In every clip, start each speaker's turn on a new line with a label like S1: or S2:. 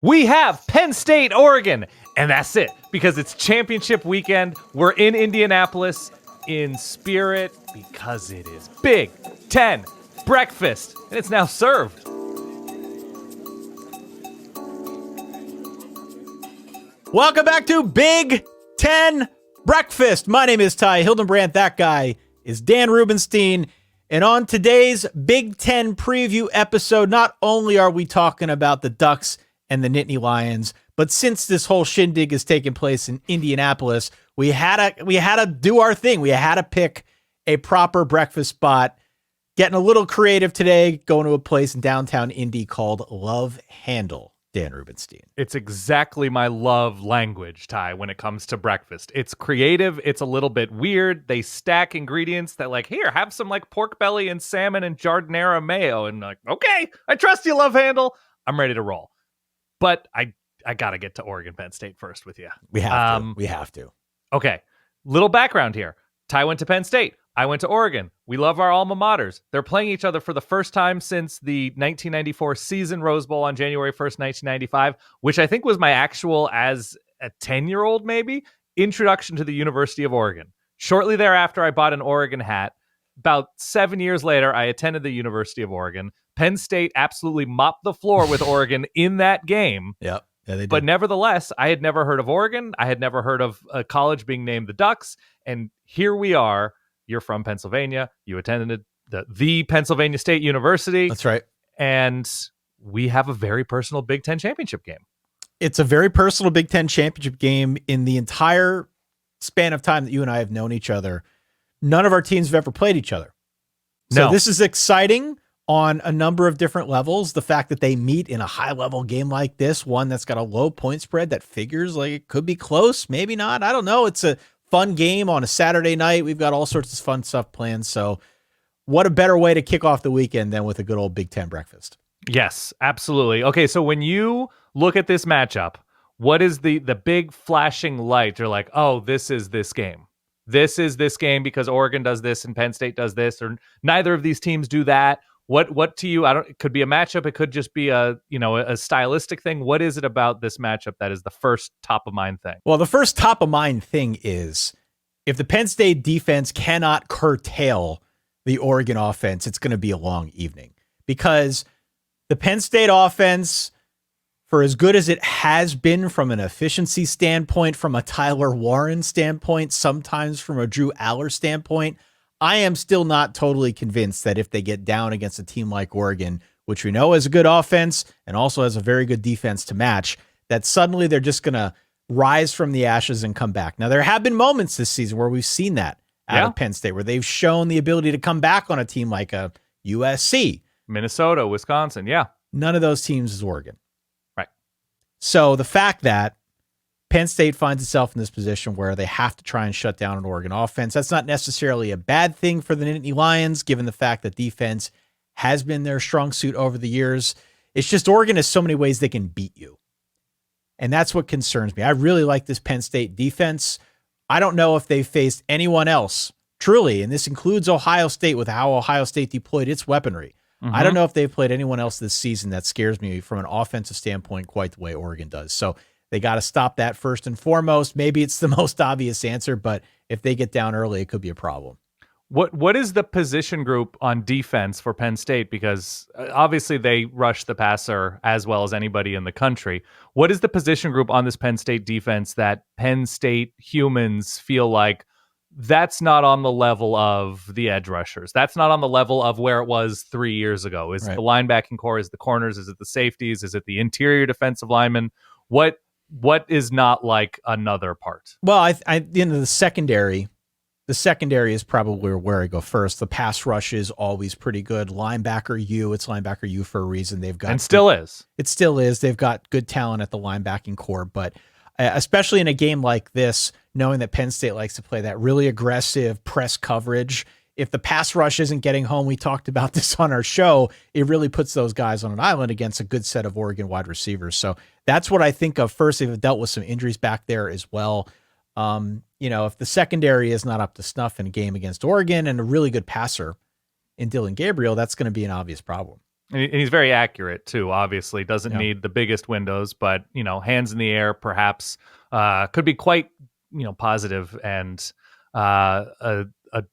S1: We have Penn State, Oregon, and that's it because it's championship weekend. We're in Indianapolis in spirit because it is Big Ten breakfast, and it's now served.
S2: Welcome back to Big Ten Breakfast. My name is Ty Hildenbrandt. That guy is Dan Rubenstein. And on today's Big Ten preview episode, not only are we talking about the Ducks and the Nittany Lions, but since this whole shindig is taking place in Indianapolis, we had to do our thing. We had to pick a proper breakfast spot. Getting a little creative today, going to a place in downtown Indy called Love Handle. Dan Rubenstein.
S1: It's exactly my love language, Ty, when it comes to breakfast. It's creative. It's a little bit weird. They stack ingredients that like, here, have some like pork belly and salmon and giardiniera mayo. And like, okay, I trust you, Love Handle. I'm ready to roll. But I got to get to Oregon Penn State first with you.
S2: We have to.
S1: Okay. Little background here. Ty went to Penn State. I went to Oregon. We love our alma maters. They're playing each other for the first time since the 1994 season Rose Bowl on January 1st, 1995, which I think was my actual, as a 10-year-old maybe, introduction to the University of Oregon. Shortly thereafter, I bought an Oregon hat. About 7 years later, I attended the University of Oregon. Penn State absolutely mopped the floor with Oregon in that game.
S2: Yep. Yeah, they did.
S1: But nevertheless, I had never heard of Oregon. I had never heard of a college being named the Ducks. And here we are. You're from Pennsylvania. You attended the Pennsylvania State University.
S2: That's right.
S1: And we have a very personal Big Ten championship game.
S2: It's a very personal Big Ten championship game. In the entire span of time that you and I have known each other, none of our teams have ever played each other. So This is exciting on a number of different levels. The fact that they meet in a high-level game like this, one that's got a low point spread that figures like it could be close, maybe not. I don't know. It's a fun game on a Saturday night. We've got all sorts of fun stuff planned. So what a better way to kick off the weekend than with a good old Big Ten breakfast.
S1: Yes, absolutely. Okay, so when you look at this matchup, what is the big flashing light? You're like, oh, this is this game. This is this game because Oregon does this and Penn State does this, or neither of these teams do that. What to you? It could be a matchup. It could just be a stylistic thing. What is it about this matchup that is the first top of mind thing?
S2: Well, the first top of mind thing is if the Penn State defense cannot curtail the Oregon offense, it's going to be a long evening because the Penn State offense, for as good as it has been from an efficiency standpoint, from a Tyler Warren standpoint, sometimes from a Drew Allar standpoint, I am still not totally convinced that if they get down against a team like Oregon, which we know has a good offense and also has a very good defense to match, that suddenly they're just going to rise from the ashes and come back. Now, there have been moments this season where we've seen that out of Penn State, where they've shown the ability to come back on a team like a USC.
S1: Minnesota, Wisconsin, yeah.
S2: None of those teams is Oregon.
S1: Right.
S2: So the fact that Penn State finds itself in this position where they have to try and shut down an Oregon offense, that's not necessarily a bad thing for the Nittany Lions, given the fact that defense has been their strong suit over the years. It's just Oregon has so many ways they can beat you. And that's what concerns me. I really like this Penn State defense. I don't know if they've faced anyone else, truly, and this includes Ohio State with how Ohio State deployed its weaponry. Mm-hmm. I don't know if they've played anyone else this season that scares me from an offensive standpoint quite the way Oregon does. So they got to stop that first and foremost. Maybe it's the most obvious answer, but if they get down early, it could be a problem.
S1: What is the position group on defense for Penn State? Because obviously they rush the passer as well as anybody in the country. What is the position group on this Penn State defense that Penn State humans feel like that's not on the level of the edge rushers? That's not on the level of where it was 3 years ago. Is it the linebacking core? Is it the corners? Is it the safeties? Is it the interior defensive linemen? What is not like another part?
S2: Well, the secondary is probably where I go first. The pass rush is always pretty good. It's linebacker U for a reason. They've got,
S1: and still is.
S2: It still is. They've got good talent at the linebacking core, but especially in a game like this, knowing that Penn State likes to play that really aggressive press coverage, if the pass rush isn't getting home, we talked about this on our show, it really puts those guys on an island against a good set of Oregon wide receivers. So that's what I think of first. They've dealt with some injuries back there as well. If the secondary is not up to snuff in a game against Oregon and a really good passer in Dylan Gabriel, that's going to be an obvious problem.
S1: And he's very accurate too. Obviously, doesn't
S2: Yeah.
S1: need the biggest windows, but hands in the air, perhaps could be quite positive and a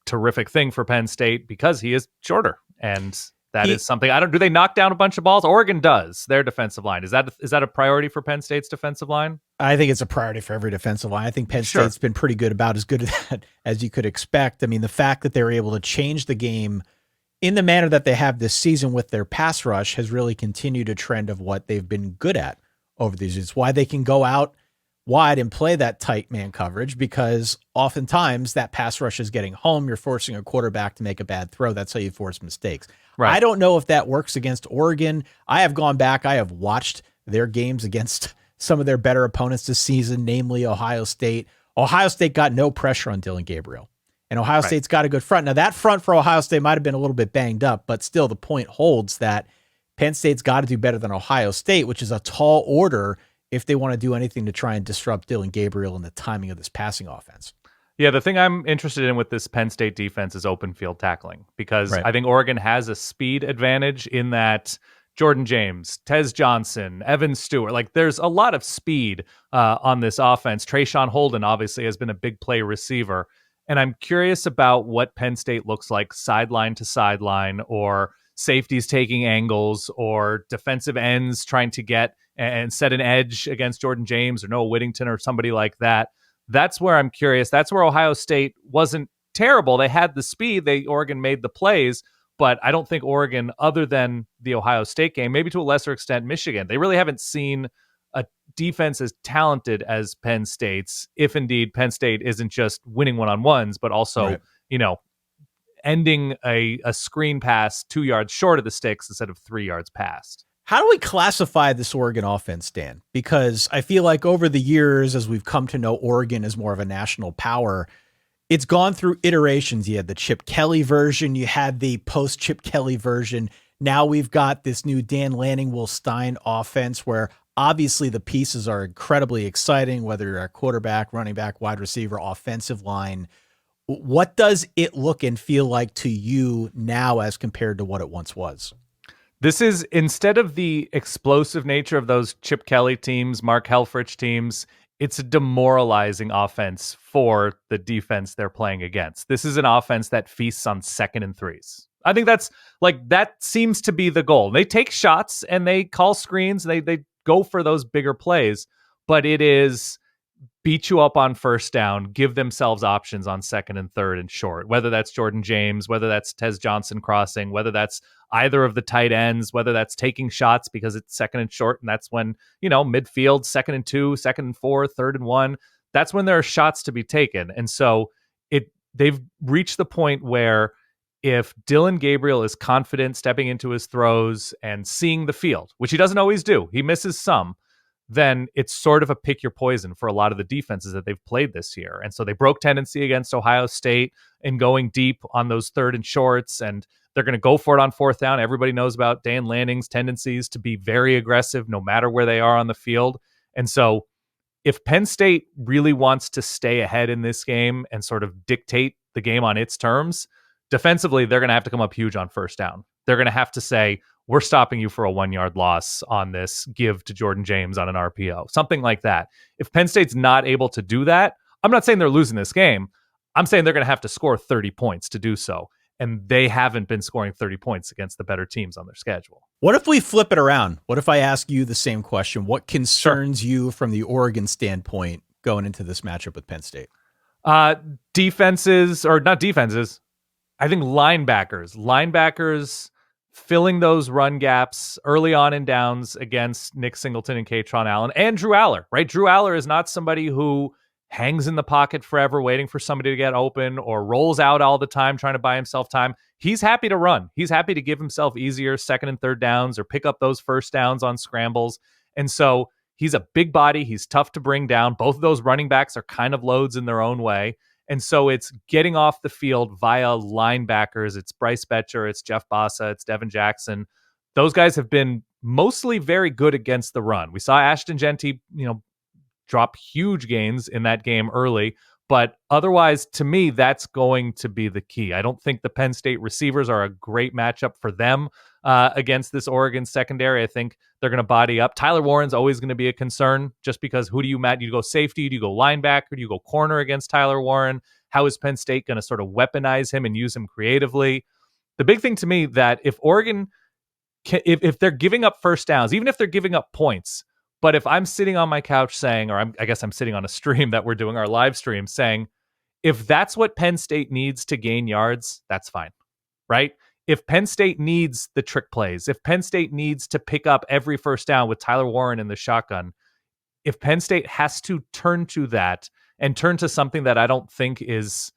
S1: terrific thing for Penn State because he is shorter, and that is
S2: He
S1: something. I don't. Do they knock down a bunch of balls? Oregon does. Their defensive line is that a priority for Penn State's defensive line?
S2: I think it's a priority for every defensive line. I think Penn
S1: Sure.
S2: State's been pretty good, about as good at that as you could expect. I mean, the fact that they're able to change the game in the manner that they have this season with their pass rush has really continued a trend of what they've been good at over these years. It's why they can go out wide and play that tight man coverage, because oftentimes that pass rush is getting home. You're forcing a quarterback to make a bad throw. That's how you force mistakes.
S1: Right.
S2: I don't know if that works against Oregon. I have gone back. I have watched their games against some of their better opponents this season, namely Ohio State. Ohio State got no pressure on Dylan Gabriel. And Ohio State's got a good front. Now, that front for Ohio State might have been a little bit banged up, but still the point holds that Penn State's got to do better than Ohio State, which is a tall order if they want to do anything to try and disrupt Dylan Gabriel and the timing of this passing offense.
S1: Yeah, the thing I'm interested in with this Penn State defense is open field tackling, because I think Oregon has a speed advantage in that Jordan James, Tez Johnson, Evan Stewart, like there's a lot of speed on this offense. Trayshawn Holden obviously has been a big play receiver. And I'm curious about what Penn State looks like sideline to sideline, or safeties taking angles, or defensive ends trying to get and set an edge against Jordan James or Noah Whittington or somebody like that. That's where I'm curious. That's where Ohio State wasn't terrible. They had the speed. Oregon made the plays, but I don't think Oregon, other than the Ohio State game, maybe to a lesser extent Michigan, they really haven't seen a defense as talented as Penn State's, if indeed Penn State isn't just winning one-on-ones, but also, ending a screen pass 2 yards short of the sticks instead of 3 yards past.
S2: How do we classify this Oregon offense, Dan? Because I feel like over the years, as we've come to know Oregon as more of a national power, it's gone through iterations. You had the Chip Kelly version. You had the post-Chip Kelly version. Now we've got this new Dan Lanning, Will Stein offense where obviously the pieces are incredibly exciting, whether you're a quarterback, running back, wide receiver, offensive line. What does it look and feel like to you now as compared to what it once was?
S1: This is, instead of the explosive nature of those Chip Kelly teams, Mark Helfrich teams, it's a demoralizing offense for the defense they're playing against. This is an offense that feasts on 2nd and 3s. I think that seems to be the goal. They take shots and they call screens. They go for those bigger plays, but it is beat you up on 1st down, give themselves options on 2nd and 3rd and short, whether that's Jordan James, whether that's Tez Johnson crossing, whether that's either of the tight ends, whether that's taking shots because it's 2nd and short. And that's when, midfield, 2nd and 2, 2nd and 4, 3rd and 1, that's when there are shots to be taken. And so they've reached the point where if Dylan Gabriel is confident stepping into his throws and seeing the field, which he doesn't always do, he misses some, then it's sort of a pick your poison for a lot of the defenses that they've played this year. And so they broke tendency against Ohio State in going deep on those 3rd and shorts, and they're going to go for it on 4th down. Everybody knows about Dan Lanning's tendencies to be very aggressive no matter where they are on the field. And so if Penn State really wants to stay ahead in this game and sort of dictate the game on its terms, defensively, they're going to have to come up huge on 1st down. They're going to have to say, we're stopping you for a 1 yard loss on this give to Jordan James on an RPO, something like that. If Penn State's not able to do that, I'm not saying they're losing this game. I'm saying they're going to have to score 30 points to do so. And they haven't been scoring 30 points against the better teams on their schedule.
S2: What if we flip it around? What if I ask you the same question? What concerns you from the Oregon standpoint going into this matchup with Penn State?
S1: Defenses, or not defenses, I think linebackers filling those run gaps early on in downs against Nick Singleton and Katron Allen and Drew Allar, right? Drew Allar is not somebody who hangs in the pocket forever waiting for somebody to get open or rolls out all the time trying to buy himself time. He's happy to run. He's happy to give himself easier 2nd and 3rd downs or pick up those 1st downs on scrambles. And so he's a big body. He's tough to bring down. Both of those running backs are kind of loads in their own way. And so it's getting off the field via linebackers. It's Bryce Betcher, it's Jeff Bassa, it's Devin Jackson. Those guys have been mostly very good against the run. We saw Ashton Genty, drop huge gains in that game early. But otherwise, to me, that's going to be the key. I don't think the Penn State receivers are a great matchup for them. against this Oregon secondary. I think they're going to body up. Tyler Warren's always going to be a concern just because who do you match? Do you go safety? Do you go linebacker? Do you go corner against Tyler Warren? How is Penn State going to sort of weaponize him and use him creatively? The big thing to me that if Oregon, if they're giving up first downs, even if they're giving up points, but if I'm sitting on my couch saying, or I guess I'm sitting on a stream that we're doing our live stream saying, if that's what Penn State needs to gain yards, that's fine, right? If Penn State needs the trick plays, if Penn State needs to pick up every first down with Tyler Warren in the shotgun, if Penn State has to turn to that and turn to something that I don't think is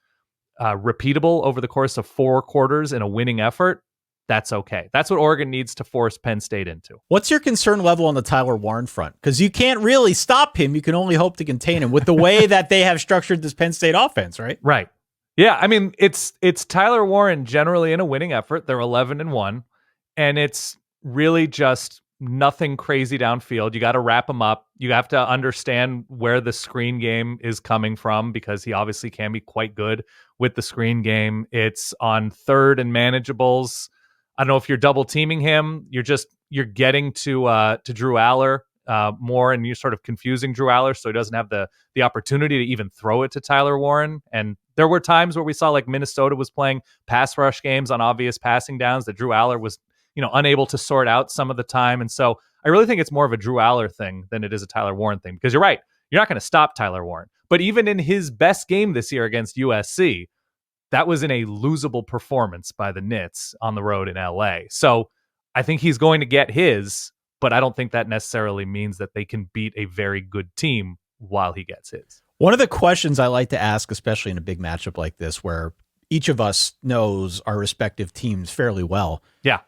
S1: repeatable over the course of 4 quarters in a winning effort, that's okay. That's what Oregon needs to force Penn State into.
S2: What's your concern level on the Tyler Warren front? Because you can't really stop him. You can only hope to contain him with the way that they have structured this Penn State offense, right?
S1: Right. Yeah, I mean, it's Tyler Warren generally in a winning effort. They're 11-1, and it's really just nothing crazy downfield. You got to wrap him up. You have to understand where the screen game is coming from because he obviously can be quite good with the screen game. It's on third and manageables. I don't know if you're double teaming him. You're getting to Drew Allar more, and you're sort of confusing Drew Allar, so he doesn't have the opportunity to even throw it to Tyler Warren. And there were times where we saw like Minnesota was playing pass rush games on obvious passing downs that Drew Allar was, unable to sort out some of the time. And so I really think it's more of a Drew Allar thing than it is a Tyler Warren thing, because you're right. You're not going to stop Tyler Warren. But even in his best game this year against USC, that was in a losable performance by the Nits on the road in LA. So I think he's going to get his, but I don't think that necessarily means that they can beat a very good team while he gets his.
S2: One of the questions I like to ask, especially in a big matchup like this, where each of us knows our respective teams fairly well.
S1: Yeah.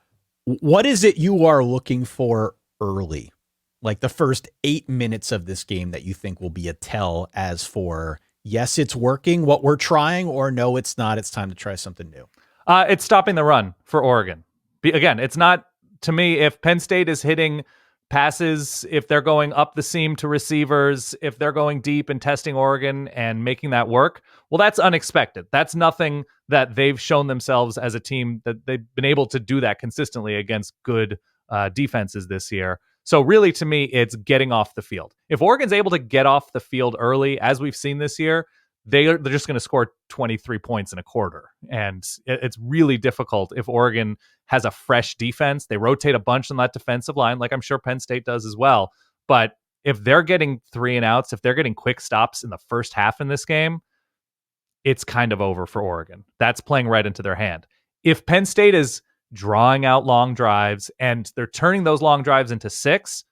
S2: What is it you are looking for early? Like the first 8 minutes of this game that you think will be a tell as for, yes, it's working, what we're trying, or no, it's not. It's time to try something new.
S1: It's stopping the run for Oregon. Again, it's not, to me, if Penn State is hitting passes, if they're going up the seam to receivers, if they're going deep and testing Oregon and making that work, well, that's unexpected. That's nothing that they've shown themselves as a team that they've been able to do that consistently against good defenses this year. So really, to me, it's getting off the field. If Oregon's able to get off the field early, as we've seen this year, they're just going to score 23 points in a quarter. And it's really difficult if Oregon has a fresh defense. They rotate a bunch on that defensive line, like I'm sure Penn State does as well. But if they're getting 3 and outs, if they're getting quick stops in the first half in this game, it's kind of over for Oregon. That's playing right into their hand. If Penn State is drawing out long drives and they're turning those long drives into 6,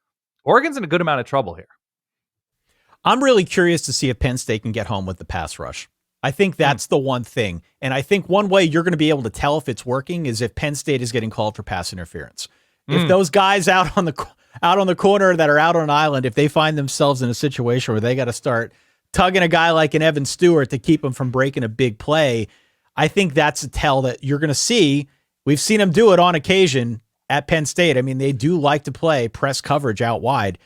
S1: Oregon's in a good amount of trouble here.
S2: I'm really curious to see if Penn State can get home with the pass rush. I think that's the one thing. And I think one way you're going to be able to tell if it's working is if Penn State is getting called for pass interference. If those guys out on the corner that are out on an island, if they find themselves in a situation where they got to start tugging a guy like an Evan Stewart to keep him from breaking a big play, I think that's a tell that you're going to see. We've seen them do it on occasion at Penn State. I mean, they do like to play press coverage out wide.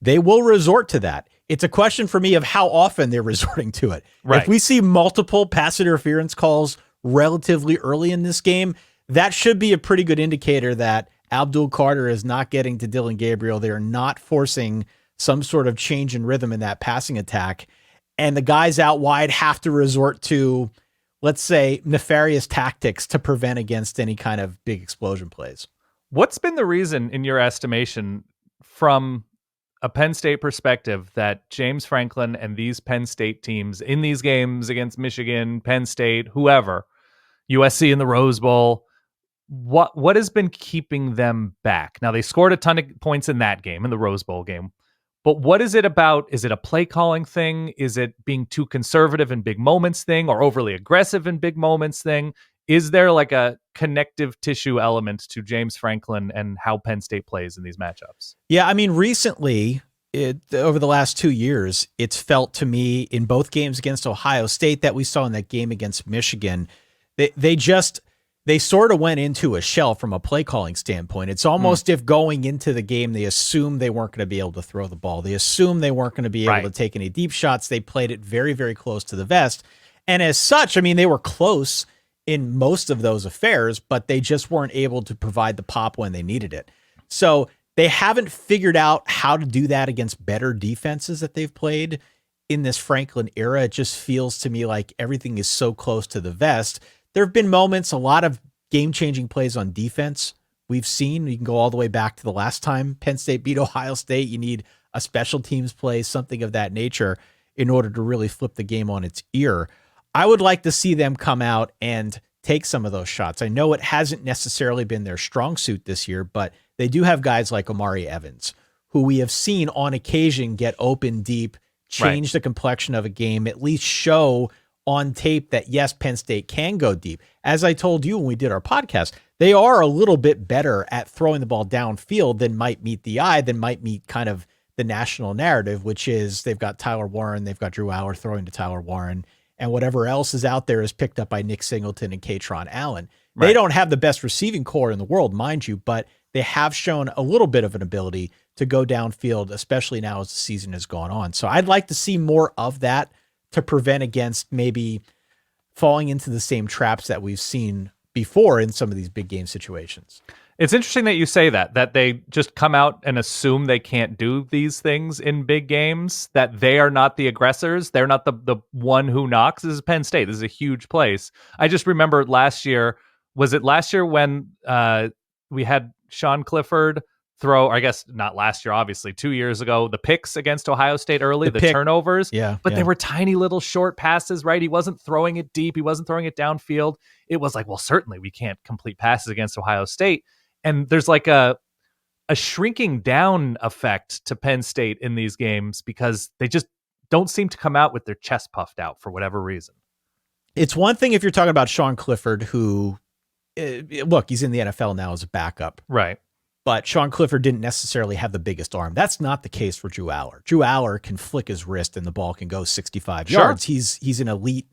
S2: They will resort to that. It's a question for me of how often they're resorting to it.
S1: Right.
S2: If we see multiple pass interference calls relatively early in this game, that should be a pretty good indicator that Abdul Carter is not getting to Dylan Gabriel. They are not forcing some sort of change in rhythm in that passing attack. And the guys out wide have to resort to, let's say, nefarious tactics to prevent against any kind of big explosion plays.
S1: What's been the reason, in your estimation, from a Penn State perspective, that James Franklin and these Penn State teams in these games against Michigan, Penn State, whoever, USC in the Rose Bowl, what has been keeping them back? Now, they scored a ton of points in that game, in the Rose Bowl game, but what is it about? Is it a play calling thing? Is it being too conservative in big moments thing, or overly aggressive in big moments thing? Is there like a connective tissue element to James Franklin and how Penn State plays in these matchups?
S2: Yeah, I mean, recently, over the last 2 years, it's felt to me in both games against Ohio State that we saw in that game against Michigan, they sort of went into a shell from a play calling standpoint. It's almost if going into the game, they assumed they weren't going to be able to throw the ball. They assumed they weren't going to be able to take any deep shots. They played it very, very close to the vest. And as such, I mean, they were close in most of those affairs, but they just weren't able to provide the pop when they needed it. So they haven't figured out how to do that against better defenses that they've played in this Franklin era. It just feels to me like everything is so close to the vest. There have been moments, a lot of game-changing plays on defense we've seen. You can go all the way back to the last time Penn State beat Ohio State. You need a special teams play, something of that nature, in order to really flip the game on its ear. I would like to see them come out and take some of those shots. I know it hasn't necessarily been their strong suit this year, but they do have guys like Omari Evans, who we have seen on occasion get open deep, change the complexion of a game, at least show on tape that, yes, Penn State can go deep. As I told you when we did our podcast, they are a little bit better at throwing the ball downfield than might meet the eye, than might meet kind of the national narrative, which is they've got Tyler Warren, they've got Drew Allar throwing to Tyler Warren, and whatever else is out there is picked up by Nick Singleton and Katron Allen. They don't have the best receiving core in the world, mind you, but they have shown a little bit of an ability to go downfield, especially now as the season has gone on. So I'd like to see more of that to prevent against maybe falling into the same traps that we've seen before in some of these big game situations.
S1: It's interesting that you say that they just come out and assume they can't do these things in big games, that they are not the aggressors. They're not the one who knocks. This is Penn State. This is a huge place. I just remember last year, was it last year when we had Sean Clifford throw, or I guess not last year, obviously 2 years ago, the picks against Ohio State early, the turnovers. But they were tiny little short passes, right? He wasn't throwing it deep. He wasn't throwing it downfield. It was like, well, certainly we can't complete passes against Ohio State. And there's like a shrinking down effect to Penn State in these games because they just don't seem to come out with their chest puffed out for whatever reason.
S2: It's one thing if you're talking about Sean Clifford, who, look, he's in the NFL now as a backup.
S1: Right.
S2: But Sean Clifford didn't necessarily have the biggest arm. That's not the case for Drew Allar. Drew Allar can flick his wrist and the ball can go 65 yards. He's an elite,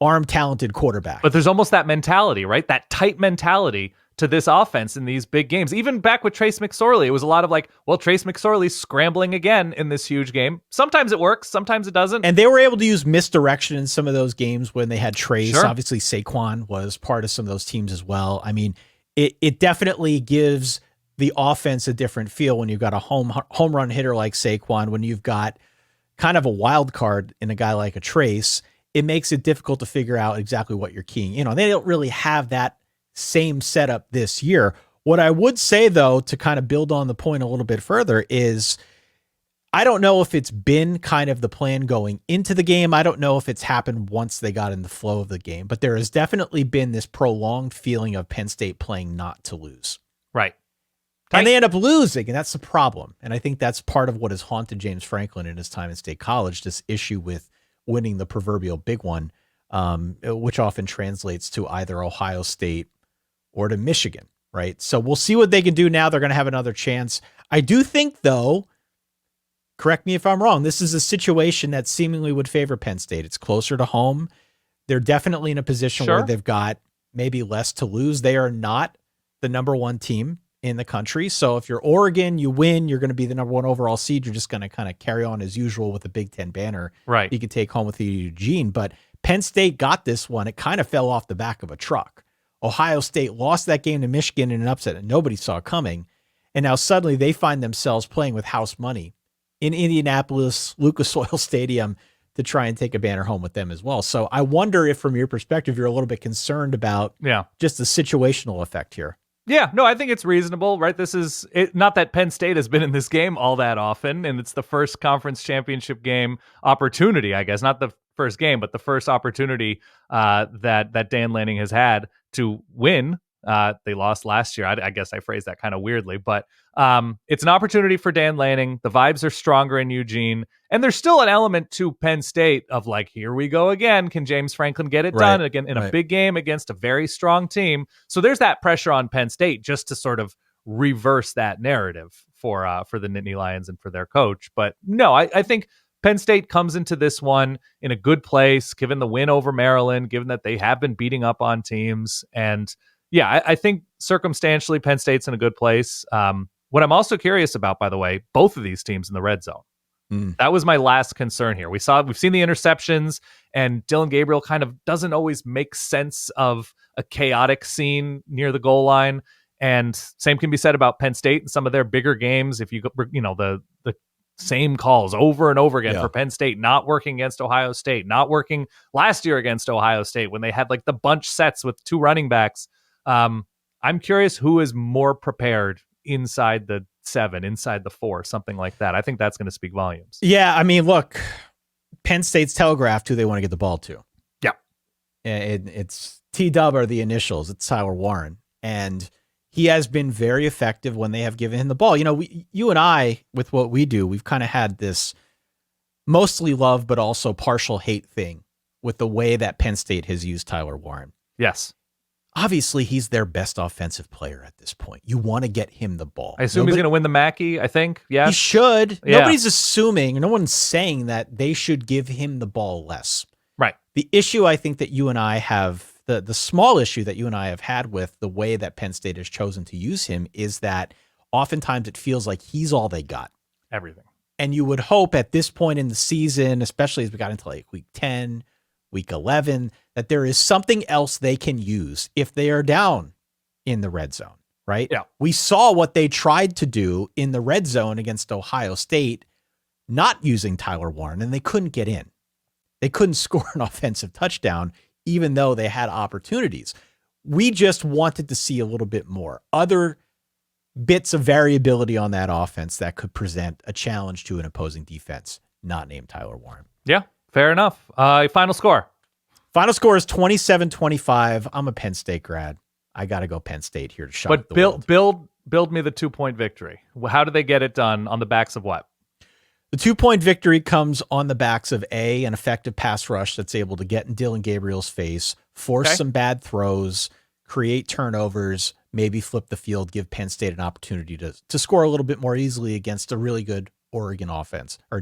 S2: arm-talented quarterback.
S1: But there's almost that mentality, right? That tight mentality to this offense in these big games. Even back with Trace McSorley, it was a lot of like, well, Trace McSorley's scrambling again in this huge game. Sometimes it works, sometimes it doesn't.
S2: And they were able to use misdirection in some of those games when they had Trace. Obviously, Saquon was part of some of those teams as well. I mean, it definitely gives the offense a different feel when you've got a home run hitter like Saquon, when you've got kind of a wild card in a guy like a Trace. It makes it difficult to figure out exactly what you're keying in on. They don't really have that same setup this year. What I would say, though, to kind of build on the point a little bit further is I don't know if it's been kind of the plan going into the game. I don't know if it's happened once they got in the flow of the game, but there has definitely been this prolonged feeling of Penn State playing not to lose.
S1: Right.
S2: And they end up losing, and that's the problem. And I think that's part of what has haunted James Franklin in his time at State College, this issue with winning the proverbial big one, which often translates to either Ohio State or to Michigan, right? So we'll see what they can do now. They're going to have another chance. I do think, though, correct me if I'm wrong, this is a situation that seemingly would favor Penn State. It's closer to home. They're definitely in a position where they've got maybe less to lose. They are not the number one team in the country. So if you're Oregon, you win, you're going to be the number one overall seed. You're just going to kind of carry on as usual with the Big Ten banner.
S1: Right.
S2: You could take home with you to Eugene. But Penn State got this one. It kind of fell off the back of a truck. Ohio State lost that game to Michigan in an upset that nobody saw coming. And now suddenly they find themselves playing with house money in Indianapolis, Lucas Oil Stadium, to try and take a banner home with them as well. So I wonder if from your perspective, you're a little bit concerned about just the situational effect here.
S1: Yeah, no, I think it's reasonable, right? This is it, not that Penn State has been in this game all that often, and it's the first conference championship game opportunity, I guess. Not the first game, but the first opportunity that Dan Lanning has had to win. They lost last year. I guess I phrased that kind of weirdly, but it's an opportunity for Dan Lanning. The vibes are stronger in Eugene, and there's still an element to Penn State of like, here we go again. Can James Franklin get it done again in a big game against a very strong team? So there's that pressure on Penn State just to sort of reverse that narrative for the Nittany Lions and for their coach. But no, I think Penn State comes into this one in a good place, given the win over Maryland, given that they have been beating up on teams. And yeah, I think circumstantially Penn State's in a good place. What I'm also curious about, by the way, both of these teams in the red zone.
S2: Mm.
S1: That was my last concern here. We've seen the interceptions, and Dylan Gabriel kind of doesn't always make sense of a chaotic scene near the goal line. And same can be said about Penn State and some of their bigger games. If the same calls over and over again for Penn State, not working against Ohio State, not working last year against Ohio State when they had like the bunch sets with two running backs. I'm curious who is more prepared inside the 7, inside the 4, something like that. I think that's going to speak volumes.
S2: Yeah, I mean, look, Penn State's telegraphed who they want to get the ball to.
S1: Yeah.
S2: It's T-Dub are the initials. It's Tyler Warren. And he has been very effective when they have given him the ball. You and I, with what we do, we've kind of had this mostly love, but also partial hate thing with the way that Penn State has used Tyler Warren.
S1: Yes.
S2: Obviously, he's their best offensive player at this point. You want to get him the ball.
S1: I assume he's going to win the Mackey, I think. Yeah.
S2: He should.
S1: Yeah.
S2: Nobody's assuming, no one's saying that they should give him the ball less.
S1: Right.
S2: The issue I think that you and I have, the small issue that you and I have had with the way that Penn State has chosen to use him is that oftentimes it feels like he's all they got.
S1: Everything.
S2: And you would hope at this point in the season, especially as we got into like week 10, week 11, that there is something else they can use if they are down in the red zone, right?
S1: Yeah.
S2: We saw what they tried to do in the red zone against Ohio State, not using Tyler Warren, and they couldn't get in. They couldn't score an offensive touchdown, even though they had opportunities. We just wanted to see a little bit more. Other bits of variability on that offense that could present a challenge to an opposing defense, not named Tyler Warren.
S1: Yeah, fair enough. Final score.
S2: Final score is 27-25. I'm a Penn State grad. I got to go Penn State here to shock the world.
S1: Build me the 2-point victory. How do they get it done? On the backs of what?
S2: The 2-point victory comes on the backs of an effective pass rush that's able to get in Dylan Gabriel's face, force some bad throws, create turnovers, maybe flip the field, give Penn State an opportunity to score a little bit more easily against a really good Oregon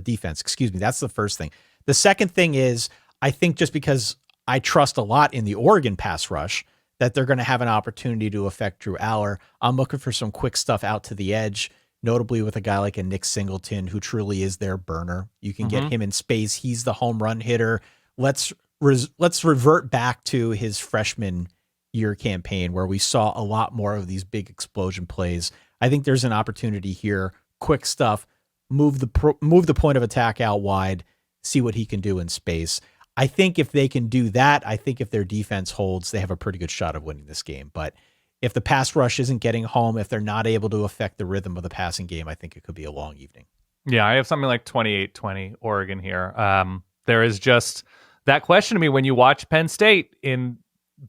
S2: defense. Excuse me. That's the first thing. The second thing is, I think just because I trust a lot in the Oregon pass rush, that they're going to have an opportunity to affect Drew Allar. I'm looking for some quick stuff out to the edge, notably with a guy like a Nick Singleton, who truly is their burner. You can get him in space. He's the home run hitter. Let's revert back to his freshman year campaign where we saw a lot more of these big explosion plays. I think there's an opportunity here. Quick stuff, move the point of attack out wide, see what he can do in space. I think if they can do that, I think if their defense holds, they have a pretty good shot of winning this game. But if the pass rush isn't getting home, if they're not able to affect the rhythm of the passing game, I think it could be a long evening.
S1: Yeah, I have something like 28-20 Oregon here. There is just that question to me when you watch Penn State in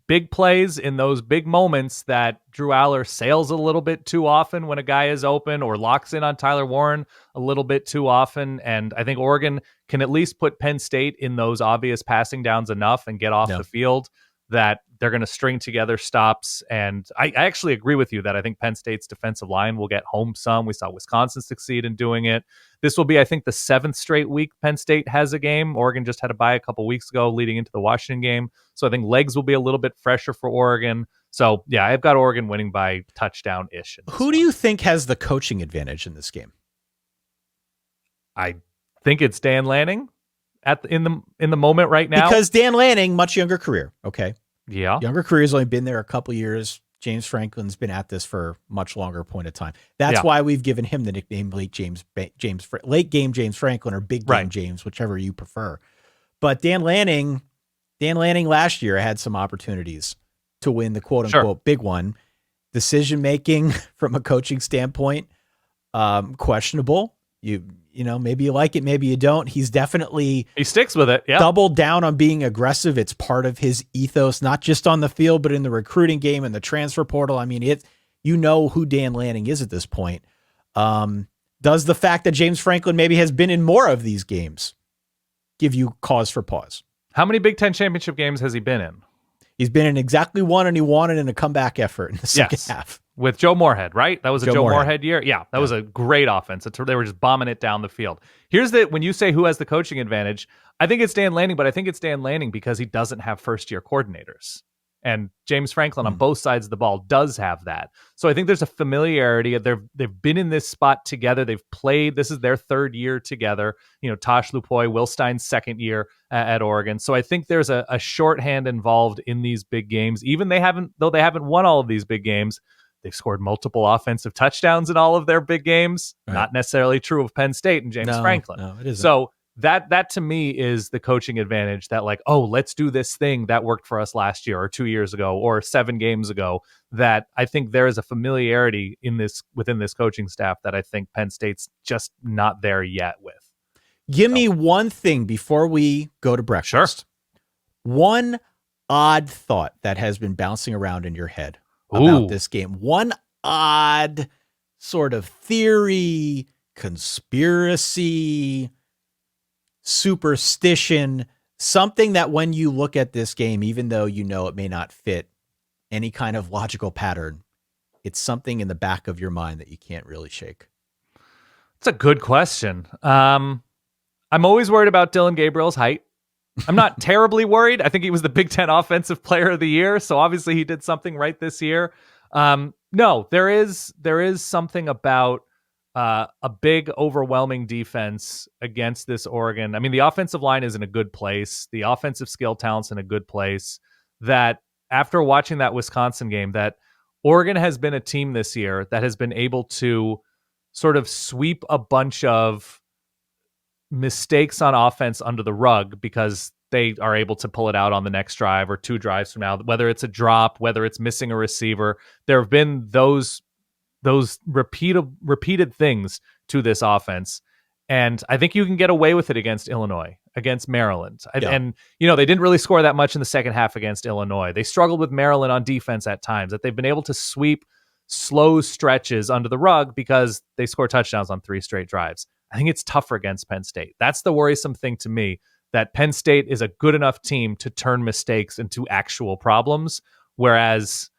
S1: big plays, in those big moments, that Drew Allar sails a little bit too often when a guy is open, or locks in on Tyler Warren a little bit too often. And I think Oregon can at least put Penn State in those obvious passing downs enough and get off the field that they're going to string together stops. And I actually agree with you that I think Penn State's defensive line will get home some. We saw Wisconsin succeed in doing it. This will be, I think, the 7th straight week Penn State has a game. Oregon just had a bye a couple weeks ago leading into the Washington game. So I think legs will be a little bit fresher for Oregon. So yeah, I've got Oregon winning by touchdown-ish.
S2: Who do you think has the coaching advantage in this game?
S1: I think it's Dan Lanning in the moment right now.
S2: Because Dan Lanning, much younger career. Okay.
S1: Yeah.
S2: Younger career, has only been there a couple years. James Franklin's been at this for a much longer point of time. That's why we've given him the nickname late game James Franklin, or big game James, whichever you prefer. But Dan Lanning last year had some opportunities to win the quote unquote big one. Decision making from a coaching standpoint, questionable. You know, maybe you like it, maybe you don't. He
S1: sticks with it. Yeah.
S2: Doubled down on being aggressive. It's part of his ethos, not just on the field, but in the recruiting game and the transfer portal. I mean, you know who Dan Lanning is at this point. Does the fact that James Franklin maybe has been in more of these games give you cause for pause?
S1: How many Big Ten championship games has he been in?
S2: He's been in exactly one, and he won it in a comeback effort in the second half.
S1: With Joe Moorhead, right? That was a Joe Moorhead year. Yeah, that was
S2: Yeah.
S1: a great offense. They were just bombing it down the field. When you say who has the coaching advantage, I think it's Dan Lanning, but I think it's Dan Lanning because he doesn't have first-year coordinators. And James Franklin on both sides of the ball does have that. So I think there's a familiarity. They've been in this spot together. They've played. This is their third year together. Tosh Lupoy, Will Stein's second year at Oregon. So I think there's a shorthand involved in these big games. Even they haven't won all of these big games, they've scored multiple offensive touchdowns in all of their big games. Right. Not necessarily true of Penn State and James Franklin.
S2: No, it isn't.
S1: So that to me is the coaching advantage, that like, oh, let's do this thing that worked for us last year or 2 years ago or 7 games ago. That I think there is a familiarity within this coaching staff that I think Penn State's just not there yet with.
S2: Give me one thing before we go to breakfast.
S1: Sure.
S2: One odd thought that has been bouncing around in your head about this game. One odd sort of theory, conspiracy, superstition, something that when you look at this game, even though it may not fit any kind of logical pattern, it's something in the back of your mind that you can't really shake.
S1: It's a good question. I'm always worried about Dylan Gabriel's height. I'm not terribly worried. I think he was the Big Ten Offensive Player of the Year, so obviously he did something right this year. No, there is something about a big, overwhelming defense against this Oregon. I mean, the offensive line is in a good place. The offensive skill talent's in a good place. That after watching that Wisconsin game, that Oregon has been a team this year that has been able to sort of sweep a bunch of mistakes on offense under the rug because they are able to pull it out on the next drive or 2 drives from now, whether it's a drop, whether it's missing a receiver. There have been those repeated things to this offense. And I think you can get away with it against Illinois, against Maryland. Yeah. And, they didn't really score that much in the second half against Illinois. They struggled with Maryland on defense at times, that they've been able to sweep slow stretches under the rug because they score touchdowns on 3 straight drives. I think it's tougher against Penn State. That's the worrisome thing to me, that Penn State is a good enough team to turn mistakes into actual problems, whereas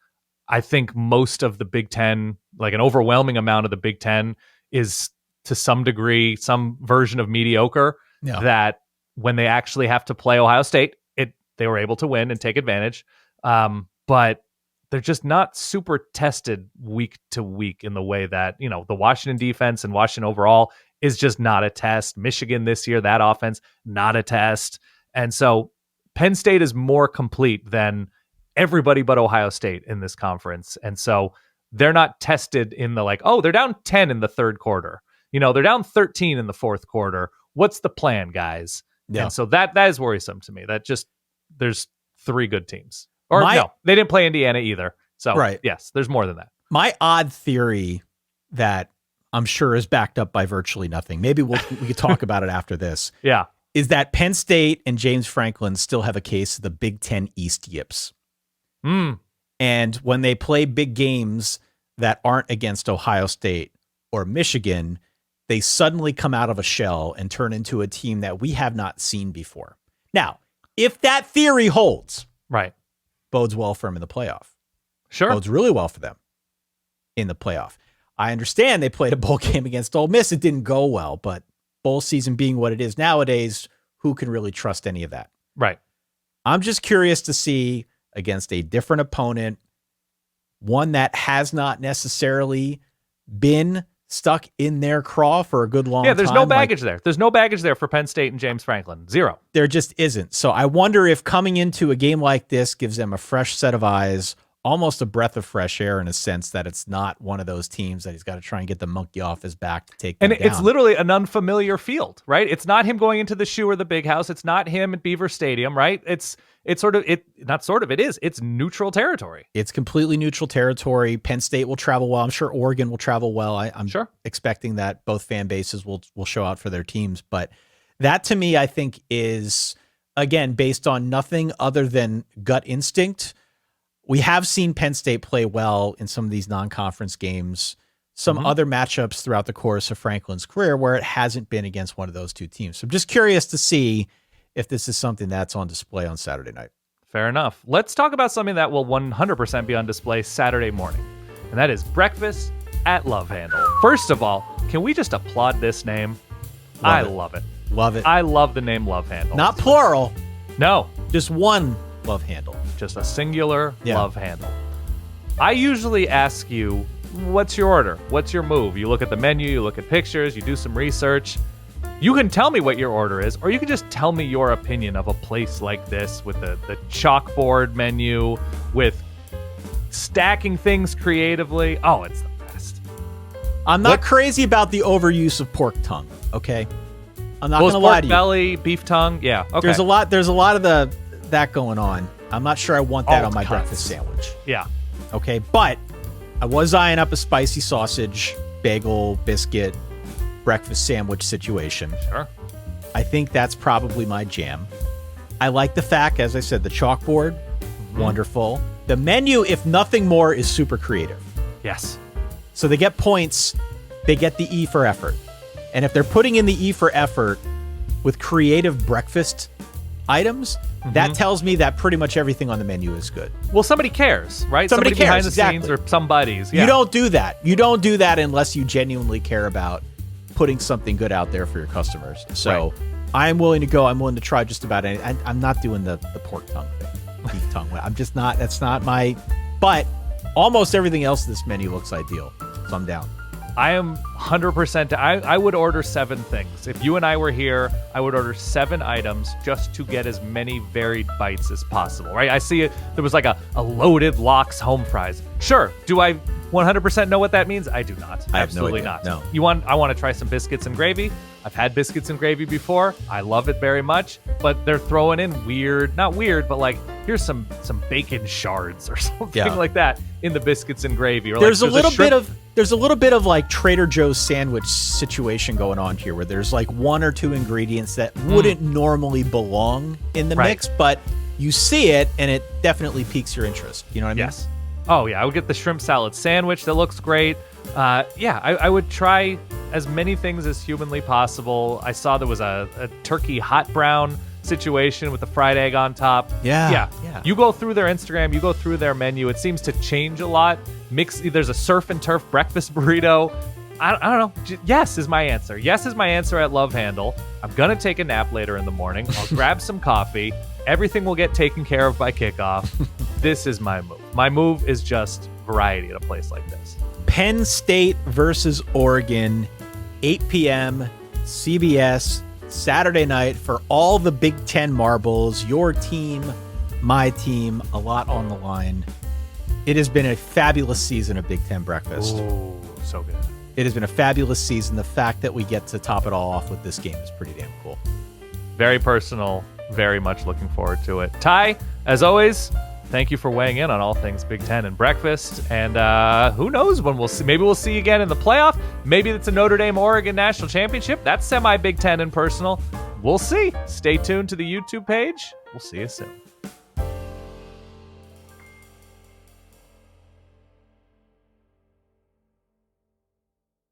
S1: I think most of the Big Ten, like an overwhelming amount of the Big Ten, is to some degree some version of mediocre. Yeah. That when they actually have to play Ohio State, they were able to win and take advantage. But they're just not super tested week to week in the way that, the Washington defense and Washington overall is just not a test. Michigan this year, that offense, not a test. And so Penn State is more complete than everybody but Ohio State in this conference. And so they're not tested in the they're down 10 in the third quarter. They're down 13 in the fourth quarter. What's the plan, guys? Yeah. And so that is worrisome to me. That just, there's 3 good teams. Or no, they didn't play Indiana either. So right. Yes, there's more than that.
S2: My odd theory that I'm sure is backed up by virtually nothing, maybe we could talk about it after this.
S1: Yeah.
S2: Is that Penn State and James Franklin still have a case of the Big Ten East yips. And when they play big games that aren't against Ohio State or Michigan, they suddenly come out of a shell and turn into a team that we have not seen before. Now, if that theory holds,
S1: right,
S2: bodes well for them in the playoff.
S1: Sure.
S2: Bodes really well for them in the playoff. I understand they played a bowl game against Ole Miss. It didn't go well, but bowl season being what it is nowadays, who can really trust any of that?
S1: Right.
S2: I'm just curious to see against a different opponent, one that has not necessarily been stuck in their craw for a good long time.
S1: Yeah, there's no baggage there. There's no baggage there for Penn State and James Franklin. Zero.
S2: There just isn't. So I wonder if coming into a game like this gives them a fresh set of eyes, almost a breath of fresh air in a sense that it's not one of those teams that he's got to try and get the monkey off his back to take them down.
S1: It's literally an unfamiliar field, right? It's not him going into the shoe or the big house. It's not him at Beaver Stadium, right? It's neutral territory.
S2: It's completely neutral territory. Penn State will travel well. I'm sure Oregon will travel well. I'm
S1: sure
S2: expecting that both fan bases will show out for their teams. But that to me, I think is, again, based on nothing other than gut instinct. We have seen Penn State play well in some of these non-conference games, some other matchups throughout the course of Franklin's career where it hasn't been against one of those two teams. So I'm just curious to see if this is something that's on display on Saturday night.
S1: Fair enough. Let's talk about something that will 100% be on display Saturday morning, and that is breakfast at Love Handle. First of all, can we just applaud this name? I love it.
S2: Love it.
S1: I love the name Love Handle.
S2: Not plural.
S1: No.
S2: Just one love handle.
S1: Just a singular
S2: Yeah.
S1: love handle. I usually ask you, what's your order? What's your move? You look at the menu, you look at pictures, you do some research. You can tell me what your order is, or you can just tell me your opinion of a place like this with the chalkboard menu, with stacking things creatively. Oh, it's the best.
S2: I'm not crazy about the overuse of pork tongue, okay? I'm not
S1: Well,
S2: going to lie to you.
S1: belly, beef tongue, yeah. Okay.
S2: There's a lot of that going on. I'm not sure I want that on my
S1: cuts.
S2: breakfast sandwich.
S1: Yeah.
S2: Okay, but I was eyeing up a spicy sausage, bagel, biscuit, breakfast sandwich situation.
S1: Sure.
S2: I think that's probably my jam. I like the fact, as I said, the chalkboard, wonderful. The menu, if nothing more, is super creative.
S1: Yes.
S2: So they get points, they get the E for effort. And if they're putting in the E for effort with creative breakfast items, that tells me that pretty much everything on the menu is good.
S1: Well, somebody cares, right?
S2: Somebody
S1: behind
S2: cares,
S1: the
S2: exactly.
S1: scenes or somebody's. Yeah.
S2: You don't do that. You don't do that unless you genuinely care about putting something good out there for your customers. So I'm willing to go. I'm willing to try just about anything. I'm not doing the pork tongue thing, beef tongue. I'm just not. That's not my. But almost everything else in this menu looks ideal. So I'm down.
S1: I am 100%. I would order 7 things. If you and I were here, I would order 7 items just to get as many varied bites as possible, right? I see it. There was like a loaded lox home fries. Sure. Do I 100% know what that means? I do not.
S2: I have no
S1: Absolutely
S2: idea.
S1: not.
S2: No.
S1: I want to try some biscuits and gravy. I've had biscuits and gravy before. I love it very much, but they're throwing in not weird, but like here's some bacon shards or something like that in the biscuits and gravy. Or
S2: there's
S1: like,
S2: a little bit of like Trader Joe's sandwich situation going on here, where there's like 1 or 2 ingredients that wouldn't normally belong in the mix, but you see it and it definitely piques your interest. You know what I mean?
S1: Yes. Oh yeah, I would get the shrimp salad sandwich. That looks great. I would try as many things as humanly possible. I saw there was a turkey hot brown situation with the fried egg on top.
S2: Yeah.
S1: You go through their Instagram, you go through their menu. It seems to change a lot. There's a surf and turf breakfast burrito. I don't know. Yes is my answer. Yes is my answer at Love Handle. I'm gonna take a nap later in the morning. I'll grab some coffee. Everything will get taken care of by kickoff. This is my move. My move is just variety at a place like this.
S2: Penn State versus Oregon, 8 p.m., CBS, Saturday night for all the Big Ten marbles. Your team, my team, a lot on the line. It has been a fabulous season of Big Ten breakfast.
S1: Oh, so good.
S2: It has been a fabulous season. The fact that we get to top it all off with this game is pretty damn cool.
S1: Very personal. Very much looking forward to it. Ty, as always, thank you for weighing in on all things Big Ten and breakfast. And who knows when we'll see. Maybe we'll see you again in the playoff. Maybe it's a Notre Dame-Oregon National Championship. That's semi-Big Ten and personal. We'll see. Stay tuned to the YouTube page. We'll see you soon.